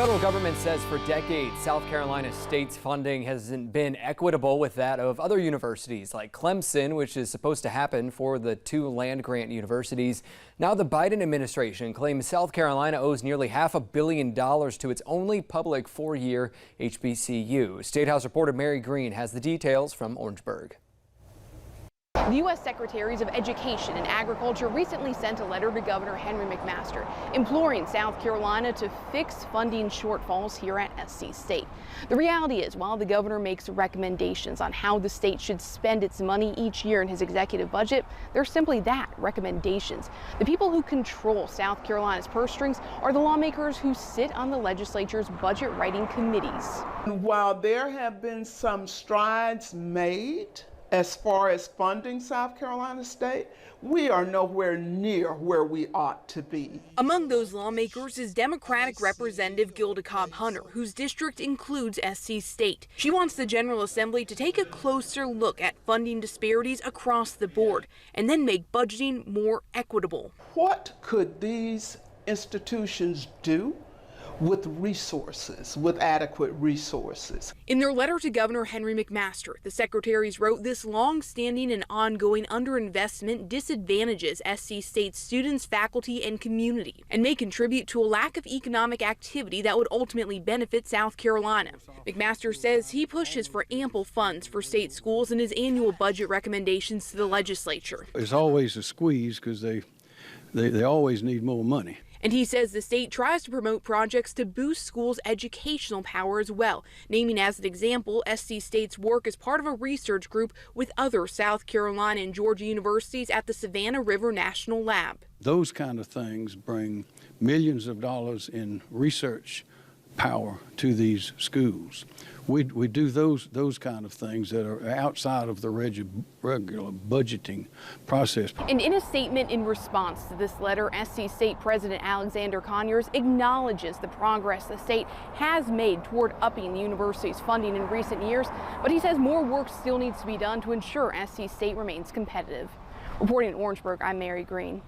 federal government says for decades, South Carolina State's funding hasn't been equitable with that of other universities like Clemson, which is supposed to happen for the two land-grant universities. Now the Biden administration claims South Carolina owes nearly $500 million to its only public four-year HBCU. State House reporter Mary Green has the details from Orangeburg. The U.S. Secretaries of Education and Agriculture recently sent a letter to Governor Henry McMaster imploring South Carolina to fix funding shortfalls here at SC State. The reality is, while the governor makes recommendations on how the state should spend its money each year in his executive budget, they're simply that, recommendations. The people who control South Carolina's purse strings are the lawmakers who sit on the legislature's budget writing committees. While there have been some strides made as far as funding South Carolina State, we are nowhere near where we ought to be. Among those lawmakers is Democratic Representative Gilda Cobb-Hunter, whose district includes SC State. She wants the General Assembly to take a closer look at funding disparities across the board and then make budgeting more equitable. What could these institutions do with resources, with adequate resources? In their letter to Governor Henry McMaster, the secretaries wrote this long-standing and ongoing underinvestment disadvantages SC State's students, faculty, and community, and may contribute to a lack of economic activity that would ultimately benefit South Carolina. McMaster says he pushes for ample funds for state schools in his annual budget recommendations to the legislature. There's always a squeeze because they always need more money. And he says the state tries to promote projects to boost schools' educational power as well, naming as an example SC State's work as part of a research group with other South Carolina and Georgia universities at the Savannah River National Lab. Those kind of things bring millions of dollars in research power to these schools. We do those kind of things that are outside of the regular budgeting process. And in a statement in response to this letter, SC State President Alexander Conyers acknowledges the progress the state has made toward upping the university's funding in recent years, but he says more work still needs to be done to ensure SC State remains competitive. Reporting in Orangeburg, I'm Mary Green.